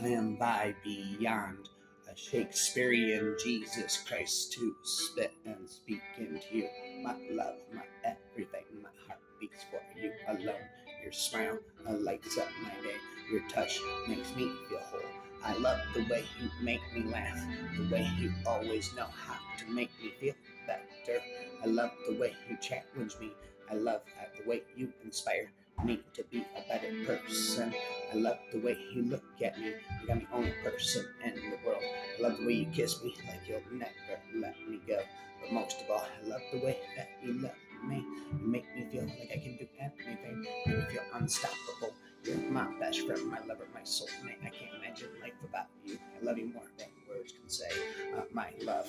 I am by beyond a Shakespearean Jesus Christ to spit and speak into you. My love, my everything, my heart beats for you alone. Your smile lights up my day. Your touch makes me feel whole. I love the way you make me laugh, the way you always know how to make me feel better. I love the way you challenge me. I love the way you inspire me to be a better person. I love the way you look at me like I'm the only person in the world. I love the way you kiss me like you'll never let me go. But most of all, I love the way that you love me. You make me feel like I can do anything. You make me feel unstoppable. You're my best friend, my lover, my soulmate. I can't imagine life without you. I love you more than words can say. My love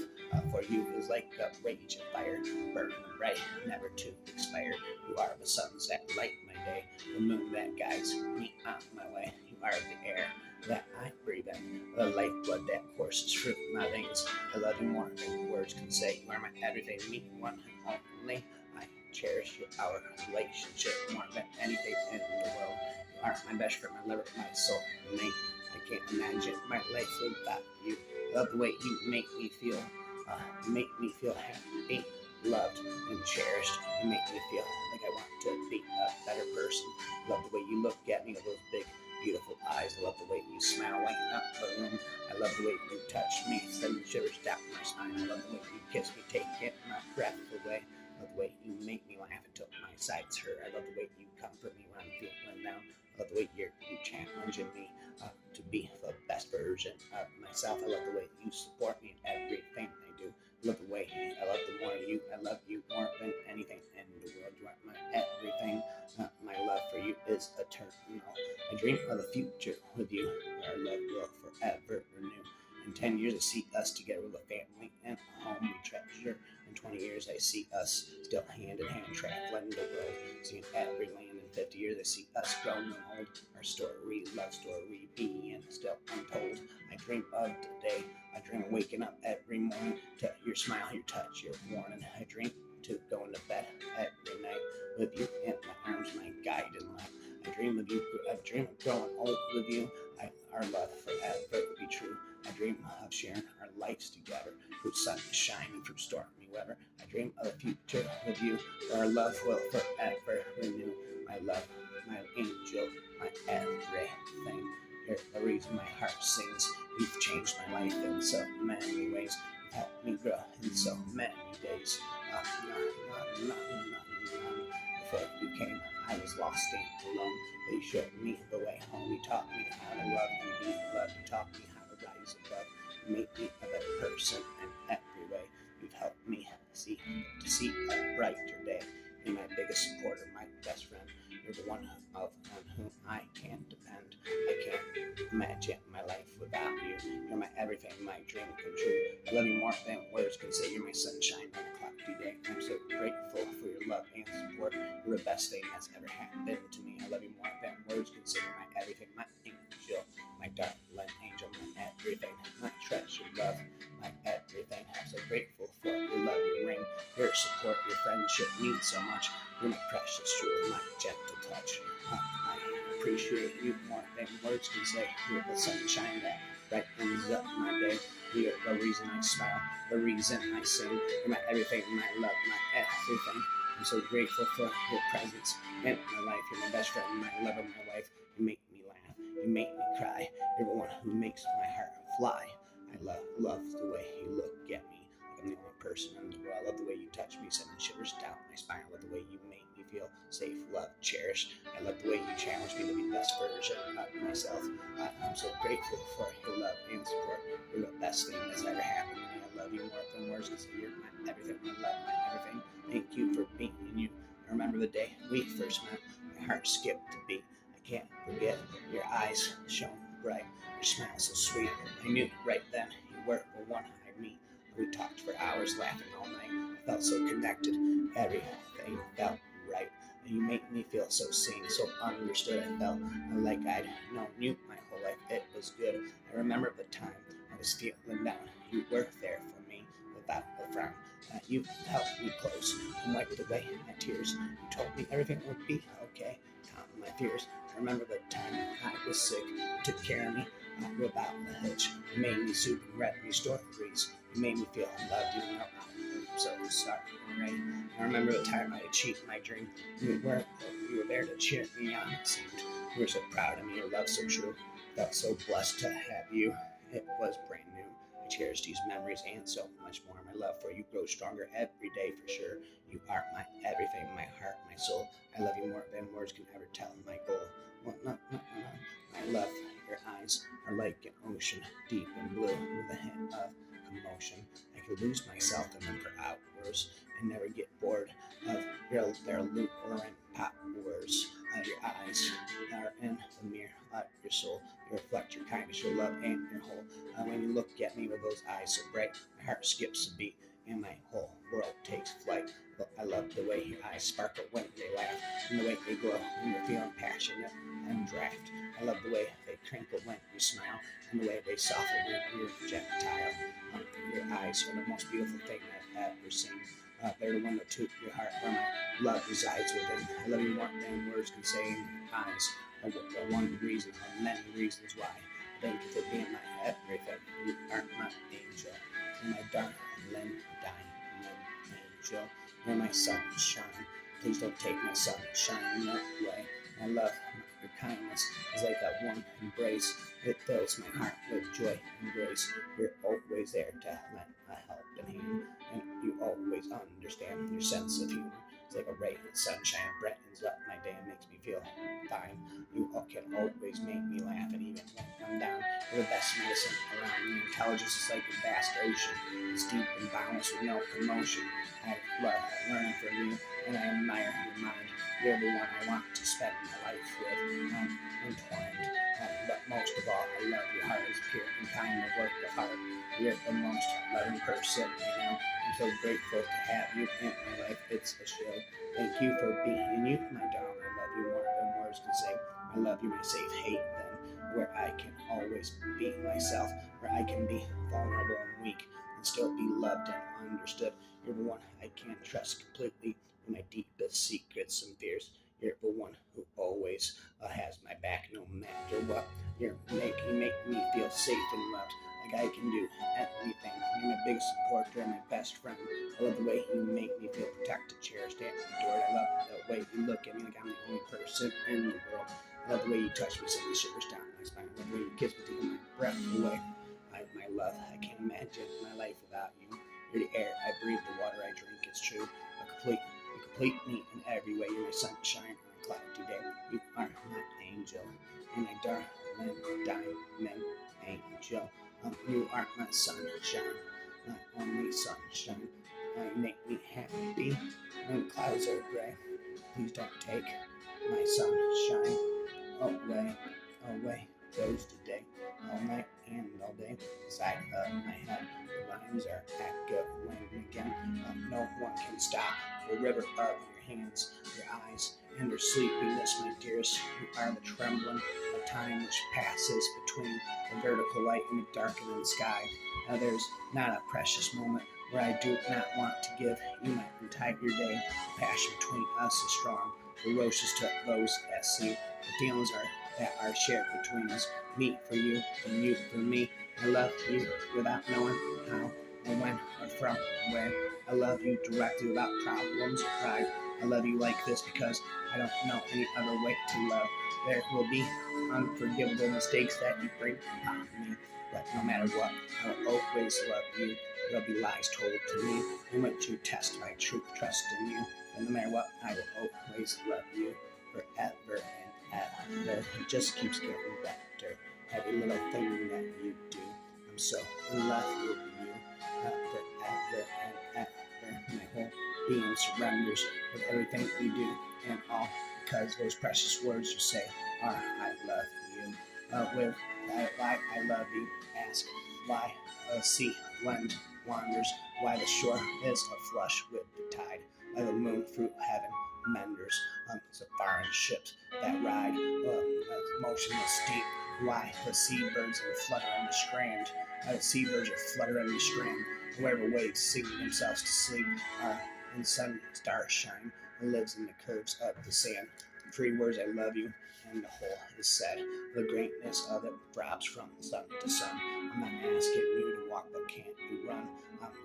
for you is like a raging fire, burning bright, never to expire. You are the suns that light my day, the moon that guides me on my way. You are the air that I breathe in, the lifeblood that courses through my veins. I love you more than words can say. You are my everything, me, one and only. I cherish our relationship more than anything in the world. You are my best friend, my lover, my soul, mate. I can't imagine my life without you. I love the way you make me feel happy, loved, and cherished. You make me feel like I want to be a better person. I love the way you look at me with those big, beautiful eyes. I love the way you smile, lighting up the room. I love the way you touch me, sending shivers down my spine. I love the way you kiss me, taking my breath away. I love the way you make me laugh until my sides hurt. I love the way you comfort me when I'm feeling down. I love the way you challenging me to be the best version of myself. I love the way you support me in everything I do. I love the way I love the more you. I love you more than anything in the world. You are my everything. My love for you is eternal. I dream of the future with you. Our love will forever renew. In 10 years, I see us together with a family and a home we treasure. In 20 years, I see us still hand in hand traveling the world, seeing every land. In 50 years, I see us grown and old. Our story, love story, being still untold. I dream of today. I dream of waking up every morning to your smile, your touch, your warning. I dream to going to bed every night with you in my arms, my guide in life. I dream of you. I dream of growing old with you. Our love forever will be true. I dream of sharing our lives together through sunshine and through stormy weather. I dream of a future with you where our love will forever renew. My love, my angel, my everything. You're the reason my heart sings. You've changed my life in so many ways. You've helped me grow in so many days. Before you came, I was lost and alone. But you showed me the way home. You taught me how to love and be loved. You taught me how to rise above. You made me a better person in every way. You've helped me see a brighter day. You're my biggest supporter, my best friend. You're the one on whom I can depend. I can't imagine my life without you. You're my everything, my dream come true. I love you more than words can say. You're my sunshine on a cloudy day. I'm so grateful for your love and support. You're the best thing that's ever happened to me. I love you more than words can say. You're my everything, my angel, my darling angel, my everything, my treasure, love, my everything. I'm so grateful for your love, your ring, your support, your friendship means so much. You're my precious jewel, my gentle touch. I appreciate you more than words can say. You're the sunshine that brightens up my day. You're the reason I smile, the reason I sing. You're my everything, my love, my everything. I'm so grateful for your presence in my life. You're my best friend, my lover, my life. You make me laugh, you make me cry. You're the one who makes my heart fly. I love the way you look at me like I'm the only person in the world. I love the way you touch me, sending shivers down my spine. I love the way you make me feel safe, loved, cherished. I love the way you challenge me to be the best version of myself. I'm so grateful for your love and support. You're the best thing that's ever happened to me. I love you more than words can say. You're my everything, my love, my everything. Thank you for being you. I remember the day we first met. My heart skipped a beat. I can't forget your eyes shone bright. Your smile so sweet. I knew right then you were the one I meet. We talked for hours, laughing all night. I felt so connected. Everything felt right. You make me feel so seen, so understood. I felt like I'd known you my whole life. It was good. I remember the time I was feeling down. You were there for me without a frown. You held me close and wiped away my tears. You told me everything would be okay. Calmed my fears. I remember the time I was sick. You took care of me. without the hitch. You made me soup and read me stories. You made me feel loved even though I'm so sorry. I remember the time I achieved my dream. You were there to cheer me on, it seemed. You were so proud of me, your love so true. Felt so blessed to have you. It was brand new. I cherish these memories and so much more. My love for you grows stronger every day for sure. You are my everything, my heart, my soul. I love you more than words can ever tell. My goal. Well, no. My love, your eyes are like an ocean, deep and blue, with a hint of commotion. I could lose myself in them for hours and never get bored of their lukewarm pop words. Your eyes are in the mirror of your soul. You reflect your kindness, your love, and your whole. When you look at me with those eyes so bright, my heart skips a beat and my whole world takes flight. But I love the way your eyes sparkle when they laugh, and the way they glow when you're feeling passionate and draft. I love the way they crinkle when you smile, and the way they soften when you're gentile. Your eyes are the most beautiful thing I've ever seen. They're the one that took your heart where my love resides within. I love you more than words can say. In your eyes are the one reason, or many reasons why. Thank you for being my everything. You are my angel. You're my dark diamond angel. You're my sunshine. Please don't take my sunshine away. My love, your kindness is like a warm embrace. It fills my heart with joy and grace. You're always there to lend a helping hand, and you always understand your sense of humor. It's like a ray of sunshine brightens up my day and makes me feel fine. You can always make me laugh, and even when I'm down, you're the best medicine around. Your intelligence is like a vast ocean. It's deep and boundless with no commotion. I love learning from you, and I admire your mind. You're the one I want to spend my life with. Entwined. But most of all, I love your heart is pure and kind of work of heart. You're the most loving person I know. I'm so grateful to have you in my life. It's a show. Thank you for being you, my darling. I love you more than words can say. I love you, my safe haven, where I can always be myself, where I can be vulnerable and weak and still be loved and understood. You're the one I can trust completely in my deepest secrets and fears. You're the one who always has my back no matter what. You make me feel safe and loved, like I can do anything. You're my biggest supporter and my best friend. I love the way you make me feel protected, cherished, and adored. I love the way you look at me like I'm the only person in the world. I love the way you touch me, send the shivers down my spine. I love the way you kiss me, taking my breath away. My love, I can't imagine my life without you. You're the air I breathe, the water I drink. It's true. You complete me in every way. You're my sunshine on a cloudy day. You are my angel, and my darling diamond angel. You are my sunshine, my only sunshine. You make me happy when clouds are gray. Please don't take my sunshine away goes today, all night and all day. Inside of my head, the lines are echoing again. No one can stop the river of your hands, your eyes, and your sleepiness, my dearest. You are the trembling of time which passes between the vertical light and the darkening sky. Now there's not a precious moment where I do not want to give you my entire day. The passion between us is strong, ferocious to those that see. The feelings that are shared between us, me for you and you for me. I love you without knowing how or when or from where. I love you directly without problems or pride. I love you like this because I don't know any other way to love. There will be unforgivable mistakes that you bring upon me, but no matter what, I will always love you. There'll be lies told to me in which you test my true trust in you. And no matter what, I will always love you forever and ever. It just keeps getting better. Every little thing that you do, I'm so in love with you. Forever and ever. My whole being surrenders with everything you do and all, because those precious words you say are I love you. With why I love you, ask why a sea wind wanders, why the shore is aflush with the tide, why the moon through heaven menders the foreign ships that ride motionless deep, why the seabirds are fluttering the strand, the seabirds are fluttering the strand, where the waves sing themselves to sleep, in sun star shine, and lives in the curves of the sand. 3 words, I love you, and the whole is said. The greatness of it throbs from sun to sun. I'm not asking you to walk, but can't you run?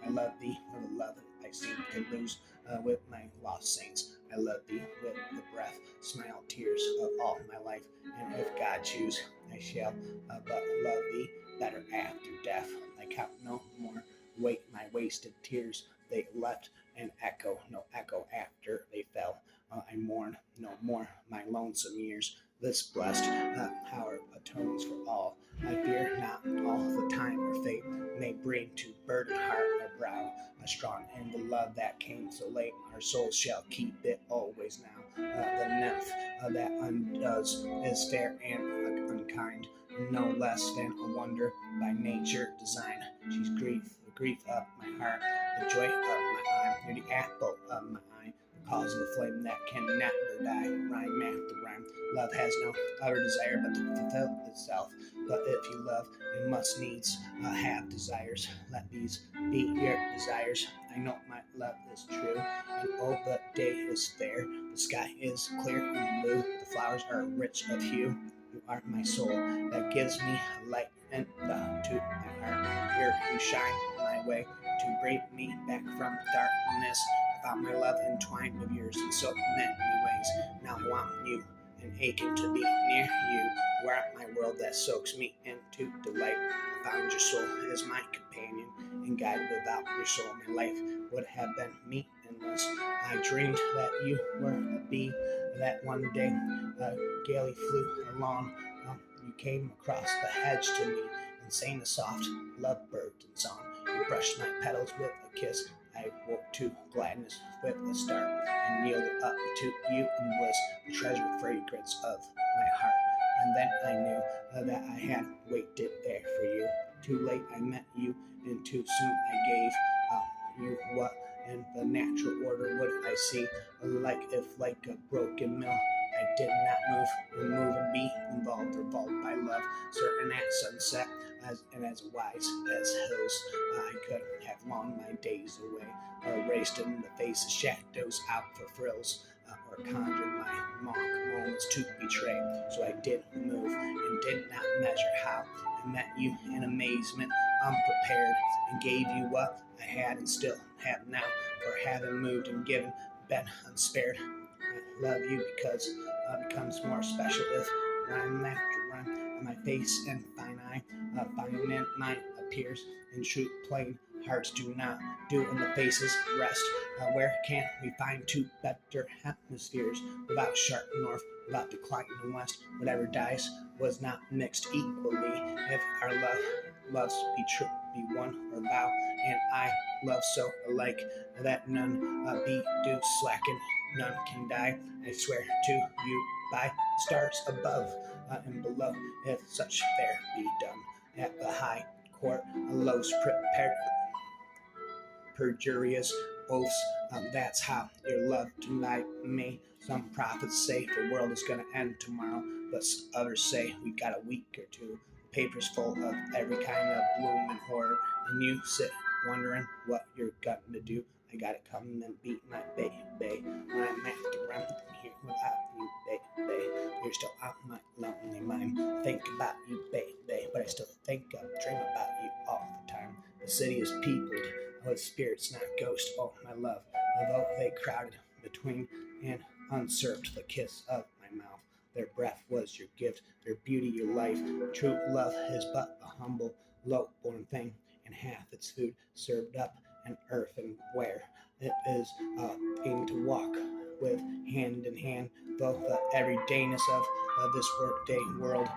I love thee with a love I seem to lose with my lost saints. I love thee with the breath, smile, tears of all my life. And if God choose, I shall but love thee better after death. I count no more wait my wasted tears. They left an echo, no echo after they fell. I mourn no more my lonesome years. This blessed power atones for all. I fear not all the time or fate may bring to burdened heart or brow a strong and the love that came so late. Our souls shall keep it always now. The nymph that undoes is fair and unkind, no less than a wonder by nature designed. She's grief, the grief of my heart, the joy of my eye, you're the apple of my eye, the cause of a flame that can never die. Rhyme after rhyme, love has no other desire but to fulfill itself. But if you love, you must needs have desires. Let these be your desires. I know my love is true, and oh, the day is fair. The sky is clear and blue. The flowers are rich of hue. You are my soul that gives me light and to my heart. Here you shine my way to bring me back from darkness. I found my love entwined with yours in so many ways. Now I want you and aching to be near you. You are my world that soaks me into delight. I found your soul as my companion and guide. Without your soul, my life would have been meaningless. I dreamed that you were a bee that one day gaily flew along. You came across the hedge to me and sang a soft lovebird song. You brushed my petals with a kiss. I woke to gladness with a start and yielded up to you in bliss, the treasured fragrance of my heart. And then I knew that I had waited there for you. Too late I met you, and too soon I gave you what in the natural order would I see, like a broken mill. I did not move and be involved or involved by love, certain at sunset, as wise as hills. I could have long my days away, erased in the face of shadows out for frills, or conjured my mock moments to betray. So I did move and did not measure how. I met you in amazement, unprepared, and gave you what I had and still have now, for having moved and given, been unspared. I love you because becomes more special if rhyme after rhyme on my face and fine eye, fine in mine appears in truth plain. Hearts do not do in the faces rest. Where can we find two better hemispheres without sharp north, without declining west? Whatever dice was not mixed equally. If our loves be true, be one, or thou and I love so alike that none be do slacken, none can die. I swear to you by stars above and below, if such fair be done at the high court, a lows prepared perjurious oaths. That's how your love tonight may. Some prophets say the world is gonna end tomorrow, but others say we got a week or two. Papers full of every kind of gloom and horror, and you sit wondering what you're gonna do. I gotta come and beat my baby. When I'm after running here without you, baby. You're still on my lonely mind. Think about you, baby, but I still think of, dream about you all the time. The city is peopled with spirits, not ghosts. Oh, my love, although they crowded between and usurped the kiss of my mouth. Their breath was your gift, their beauty your life. True love is but a humble, low-born thing, and half its food served up an earthenware. It is a thing to walk with hand in hand, both the everydayness of this workday world,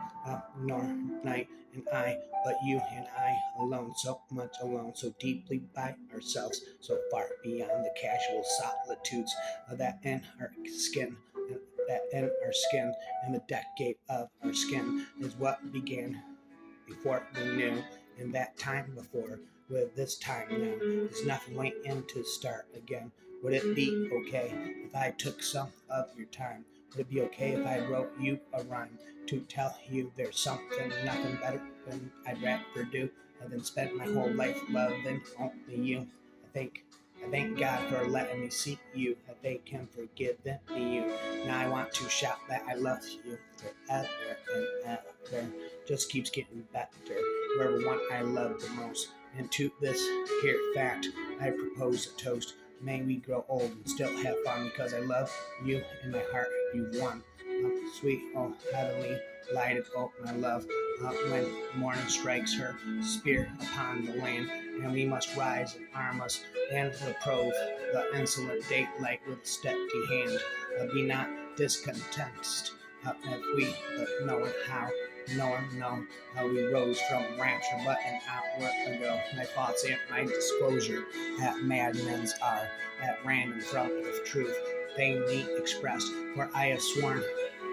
nor night and I, but you and I alone, so much alone, so deeply by ourselves, so far beyond the casual solitudes that in our skin, and the decade of our skin is what began before we knew, in that time before, with this time now, there's nothing waiting to start again. Would it be okay if I took some of your time? Would it be okay if I wrote you a rhyme to tell you there's nothing better than I'd rather do than spend my whole life loving only you? I think I thank God for letting me see you. I thank Him for giving me you. Now I want to shout that I love you forever and ever. Just keeps getting better. Whoever one I love the most. And to this here fact, I propose a toast. May we grow old and still have fun because I love you in my heart. You won. Sweet, oh heavenly, lighted oak, my love. When morning strikes her spear upon the land, and we must rise and arm us and reprove the insolent daylight with a steady hand. Be not discontent if we but knowing how we rose from rapture but an hour ago. My thoughts and my disclosure at madmen's are at random from the truth vainly expressed, for I have sworn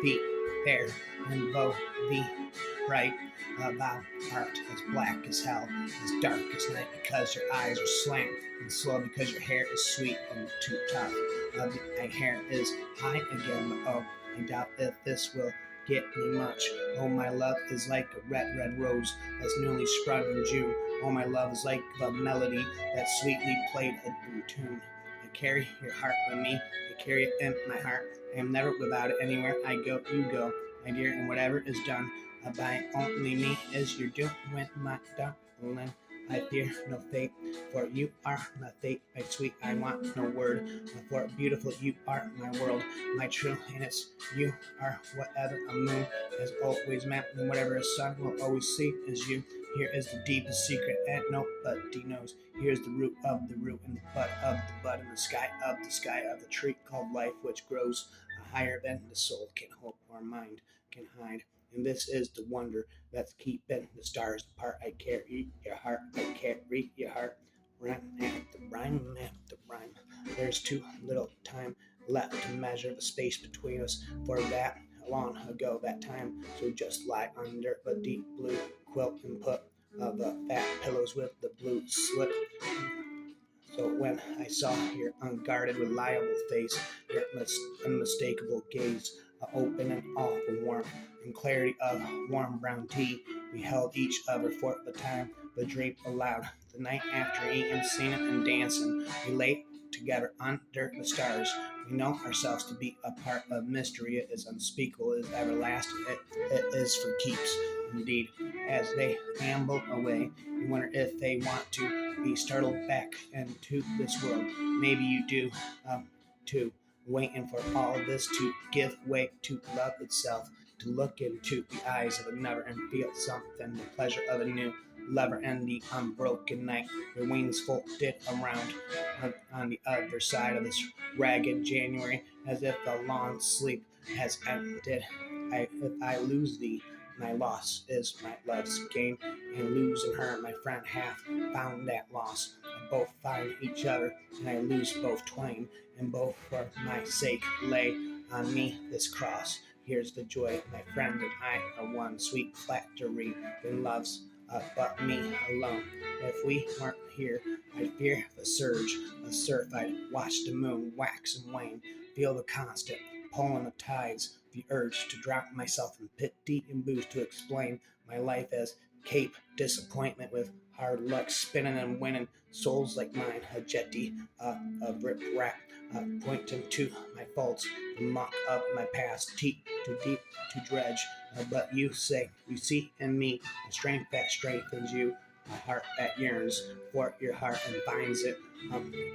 be fair and bow thee bright. Thou art as black as hell, as dark as night, because your eyes are slant and slow, because your hair is sweet and too tough. My hair is high again, oh, I doubt if this will get me much. Oh, my love is like a red, red rose that's newly sprung in June. Oh, my love is like the melody that sweetly played a new tune. I carry your heart with me. I carry it in my heart. I am never without it. Anywhere I go, you go, my dear, and whatever is done by only me is your doing, my darling. I fear no fate, for you are my fate, my sweet. I want no word, for beautiful you are my world, my true, and it's you are whatever a moon has always meant, and whatever a sun will always see is you. Here is the deepest secret, and nobody knows. Here's the root of the root, and the bud of the bud, and the sky of the tree called life, which grows higher than the soul can hope or mind can hide. And this is the wonder that's keeping the stars apart. I carry your heart, I carry your heart. Rhyme after rhyme after rhyme. There's too little time left to measure the space between us. For that long ago, that time. So just lie under a deep blue quilt and put the fat pillows with the blue slip. So when I saw your unguarded, reliable face, your unmistakable gaze, open and awful warmth, and clarity of warm brown tea, we held each other for the time, but dreamed aloud. The night after eating, singing, and dancing, we lay together under the stars. We know ourselves to be a part of mystery. It is unspeakable, it is everlasting, it is for keeps. Indeed, as they amble away, you wonder if they want to be startled back into this world. Maybe you do, too, waiting for all of this to give way to love itself, to look into the eyes of another and feel something, the pleasure of a new lover and the unbroken night, your wings folded around on the other side of this ragged January, as if the long sleep has ended. If I lose thee, my loss is my love's gain, and losing her, my friend hath found that loss. Both find each other, and I lose both twain, and both for my sake lay on me this cross. Here's the joy, my friend and I are one. Sweet flattery, then loves but me alone. If we weren't here, I'd fear the surge, the surf. I'd watch the moon wax and wane, feel the constant pulling of tides, the urge to drown myself in pity and booze to explain my life as Cape Disappointment with hard luck spinning and winning souls like mine, a jetty of rip rap, pointing to my faults, the muck of my past, too deep to dredge. But you say, you see in me a strength that strengthens you, a heart that yearns for your heart and finds it.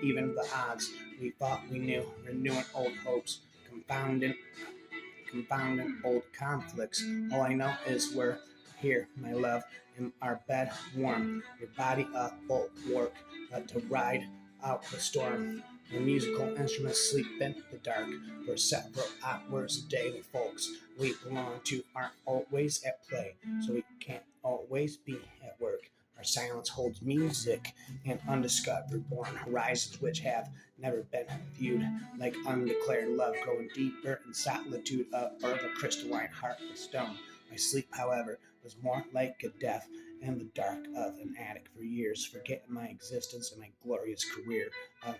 Even the odds we thought we knew, renewing old hopes, confounding old conflicts. All I know is we're here, my love, in our bed warm, your body a bulwark to ride out the storm. The musical instruments sleep in the dark for several hours a day. The folks we belong to aren't always at play, so we can't always be at work. Our silence holds music and undiscovered born horizons which have never been viewed, like undeclared love growing deeper in solitude or the crystalline heart of stone. My sleep, however, was more like a death in the dark of an attic for years, forgetting my existence and my glorious career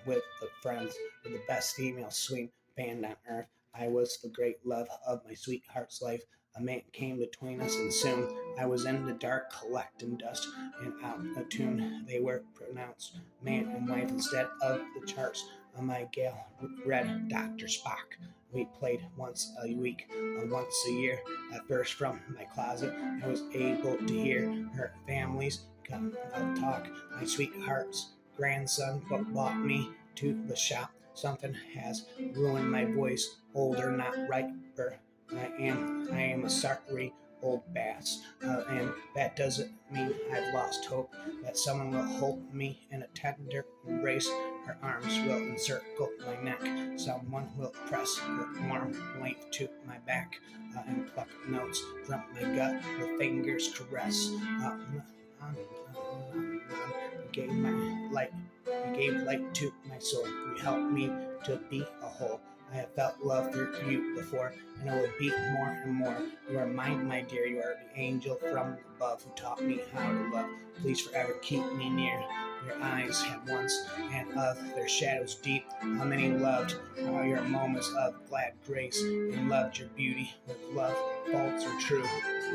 with the friends of the best female swing band on earth. I was the great love of my sweetheart's life. A man came between us, and soon I was in the dark, collecting dust, and out of tune they were pronounced man and wife instead of the charts on my gal read Dr. Spock. We played once a week, once a year. At first, from my closet, I was able to hear her family's talk. My sweetheart's grandson bought me to the shop. Something has ruined my voice, older, not riper. I am a sorry old bass, and that doesn't mean I've lost hope that someone will hold me in a tender embrace. Her arms will encircle my neck. Someone will press her warm length to my back and pluck notes from my gut. Her fingers caress. You gave my light. You gave light to my soul. You helped me to be a whole. I have felt love for you before, and I will beat more and more. You are mine, my dear. You are the angel from above who taught me how to love. Please forever keep me near. Your eyes had once, and of their shadows deep. How many loved all your moments of glad grace, and loved your beauty with love, false or true.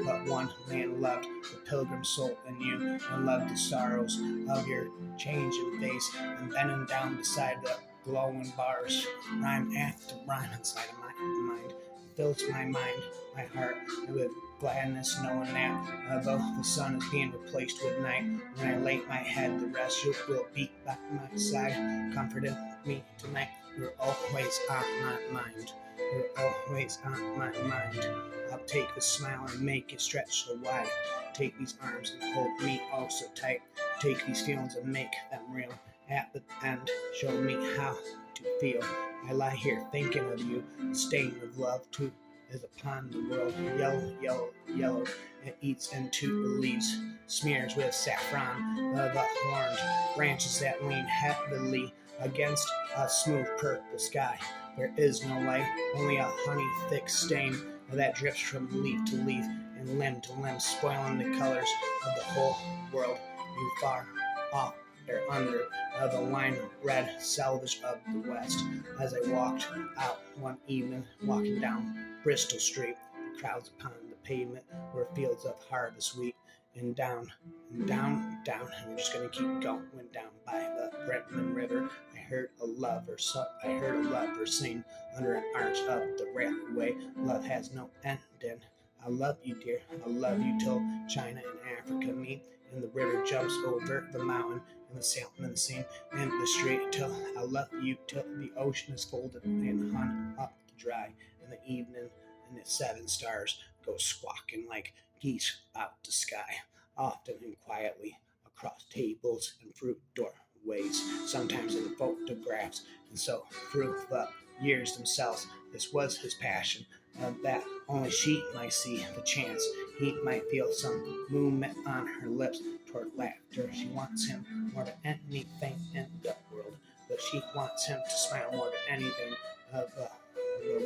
But one man loved the pilgrim soul in you, and loved the sorrows of your changing face, and bending down beside the glowing bars, rhyme after rhyme inside of my mind, fills my mind, my heart, with gladness, knowing that though the sun is being replaced with night, when I lay my head to rest, you will be by my side, comforting me tonight. You're always on my mind. You're always on my mind. I'll take the smile and make it stretch so wide. Take these arms and hold me oh so tight. Take these feelings and make them real. At the end, show me how to feel. I lie here thinking of you. The stain of love too is upon the world. Yellow, yellow, yellow. It eats into the leaves. Smears with saffron the horned branches that lean heavily against a smooth purple sky. There is no light, only a honey thick stain that drips from leaf to leaf and limb to limb, spoiling the colors of the whole world. You far off there under the line red selvage of the west. As I walked out one evening, walking down Bristol Street, the crowds upon the pavement were fields of harvest wheat, and down, and down, down, and we're just gonna keep going down by the Brentman River. I heard a lover sing under an arch of the railway. Love has no ending. I love you, dear. I love you till China and Africa meet, and the river jumps over the mountain, and the sailmen sing in the street. Till I love you till the ocean is folded and hung up to dry in the evening, and the 7 stars go squawking like geese out the sky, often and quietly across tables and fruit doorways, sometimes in photographs, and so through the years themselves. This was his passion, that only she might see the chance. He might feel some movement on her lips toward laughter. She wants him more than anything in the world, but she wants him to smile more than anything. The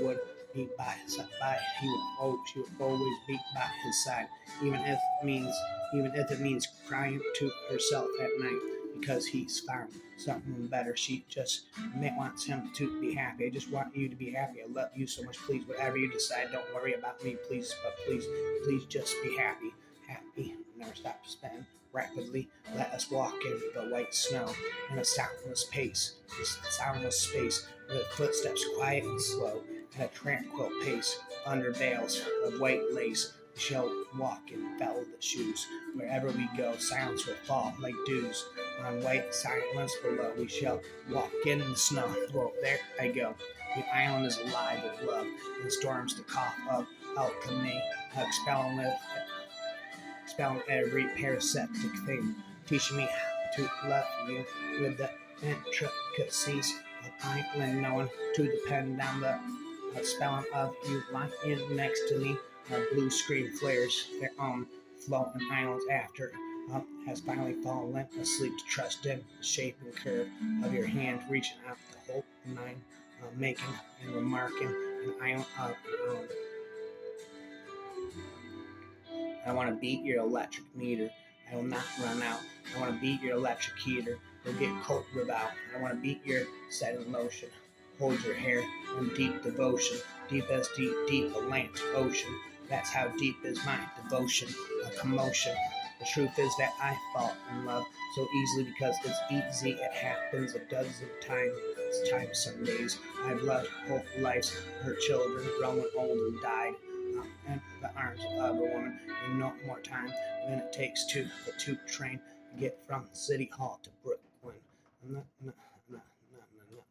would be by his side. She would always be by his side, even if it means crying to herself at night because he's found something better. She just wants him to be happy. I just want you to be happy. I love you so much. Please, whatever you decide, don't worry about me. Please, but please just be happy. Happy. Never stop to spin. Rapidly, let us walk in the white snow in a soundless pace. This soundless space, with footsteps quiet and slow, at a tranquil pace, under veils of white lace. We shall walk in velvet shoes. Wherever we go, silence will fall like dews on white silence below. We shall walk in the snow. Well, there I go. The island is alive with love, and storms the cough of alchemy, expelling every parasitic thing, teaching me how to love you with the intricacies of island knowing, to depend on the spelling of you lying next to me. Our blue screen flares their own floating islands after has finally fallen asleep, to trust in the shape and curve of your hand reaching out to hold mine, making and remarking an island of an island. I want to beat your electric meter. I will not run out. I want to beat your electric heater. You'll get cold without. I want to beat your setting lotion. Hold your hair in deep devotion, deep as deep Atlantic Ocean. That's how deep is my devotion, a commotion. The truth is that I fall in love so easily because it's easy. It happens a dozen times some days. I've loved whole lives, her children, grown old and died. In the arms of a woman in no more time than it takes to the tube train to get from City Hall to Brooklyn. Not, not, not, not.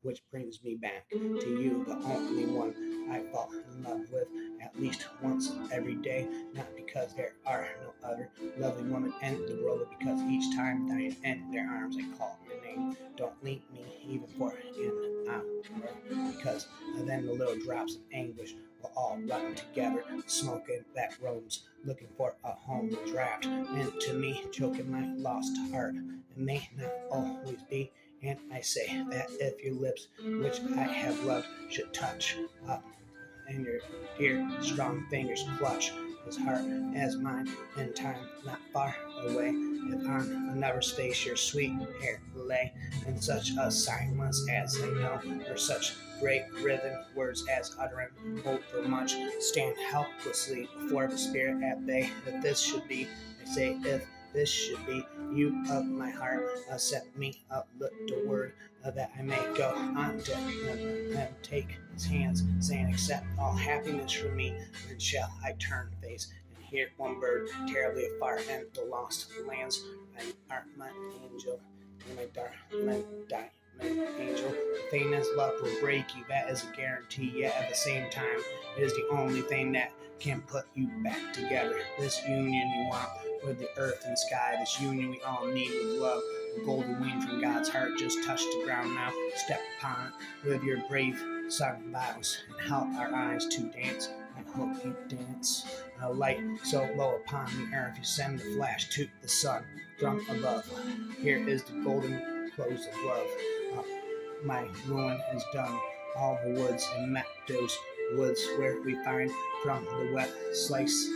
Which brings me back to you, the only one I fall in love with at least once every day. Not because there are no other lovely women in the world, but because each time dying in their arms I call your name. Don't leave me even for an hour, because then the little drops of anguish will all run together, smoking that roams, looking for a home draft into me, choking my lost heart. It may not always be, and I say that if your lips, which I have loved, should touch up, and your dear strong fingers clutch as hard as mine in time not far away, if on another space your sweet hair lay in such a silence as I know, or such great rhythm words as uttering overmuch stand helplessly before the spirit at bay. If this should be, I say, if this should be you of my heart, set me a little word that I may go on to him and take his hands, saying, accept all happiness from me. Then shall I turn face and hear one bird terribly afar in the lost lands. And art my angel, and my darling diamond angel. The thing that's love will break you, that is a guarantee, yet at the same time, it is the only thing that can put you back together. This union you want with the earth and sky, this union we all need with love. The golden wing from God's heart just touched the ground now. Step upon it with your brave sun vows and help our eyes to dance. I hope you dance. A light so low upon the earth, you send the flash to the sun from above. Here is the golden close of love. My ruin is done. All the woods and meadows, woods where we find from the wet slice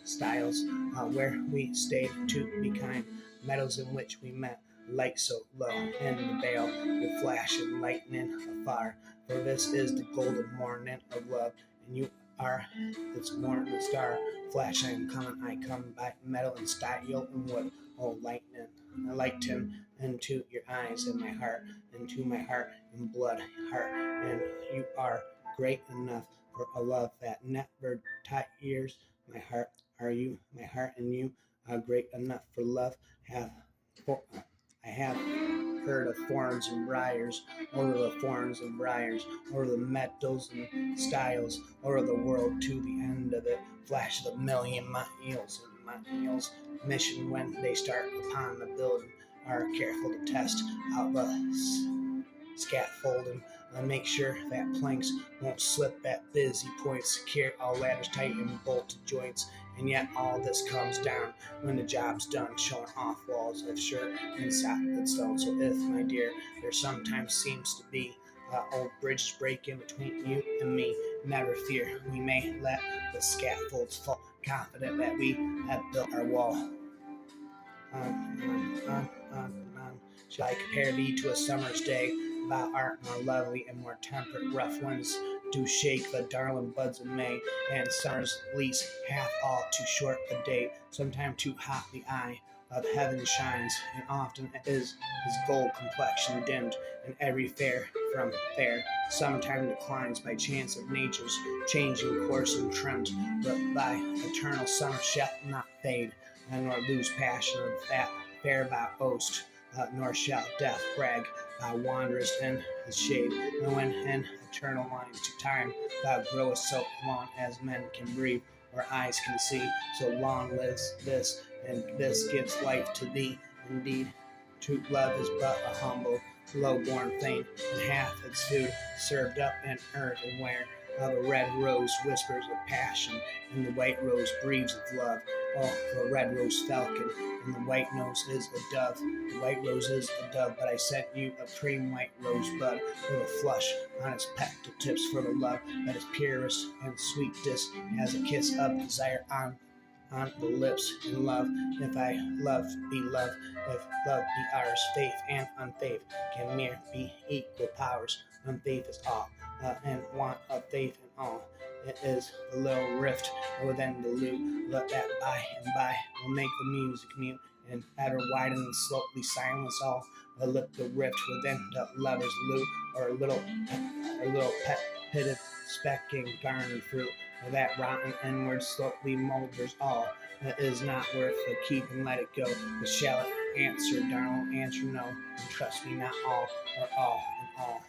styles, where we stayed to be kind, meadows in which we met, light so low in the vale, with flash and lightning afar. For this is the golden morning of love, and you are its morning star. Flash, I am coming, I come by metal and style and wood. Oh, lightning, lighten into your eyes and my heart, into my heart and blood heart, and you are great enough for a love that never tires. My heart are you, my heart and you are great enough for love. I have heard of thorns and briars, over the thorns and briars, over the meadows and stiles, over the world to the end of it. Flash the million miles and miles. Mission when they start upon the building are careful to test out the scaffolding. Make sure that planks won't slip at busy points. Secure all ladders tight and bolted joints. And yet all this comes down when the job's done, showing off walls of shirt and socket stone. So if, my dear, there sometimes seems to be old bridges breaking between you and me, never fear, we may let the scaffolds fall, confident that we have built our wall. On. Shall I compare thee to a summer's day? Thou art more lovely and more temperate. Rough winds do shake the darling buds of May, and summer's lease hath all too short a day. Sometime too hot the eye of heaven shines, and often is his gold complexion dimmed, and every fair from fair sometime declines by chance of nature's changing course and trend. But thy eternal summer shall not fade, nor lose passion of that fair thou owest, nor shall death brag thou wanderest in his shade. And when in eternal lines to time thou growest so long as men can breathe or eyes can see, so long lives this, and this gives life to thee. Indeed, true love is but a humble, low-born thing, and hath its food served up in earthenware. The red rose whispers of passion, and the white rose breathes of love. Oh, the red rose falcon, and the white nose is a dove. The white rose is a dove, but I sent you a cream white rosebud with a flush on its petal tips for the love that is purest and sweetest as a kiss of desire on the lips. In love, if I love be love, if love be ours, faith and unfaith can mere be equal powers. Unfaith is all, and want of faith in all. It is the little rift within the loop. Let that by and by will make the music mute and better widen and slowly silence all. Let the rift within the lover's loop, or a little pet pitted specking garnered fruit. That rotten inward slowly molders all. It is not worth the keep and let it go. But shall it answer, darling, answer no, and trust me not all, or all and all.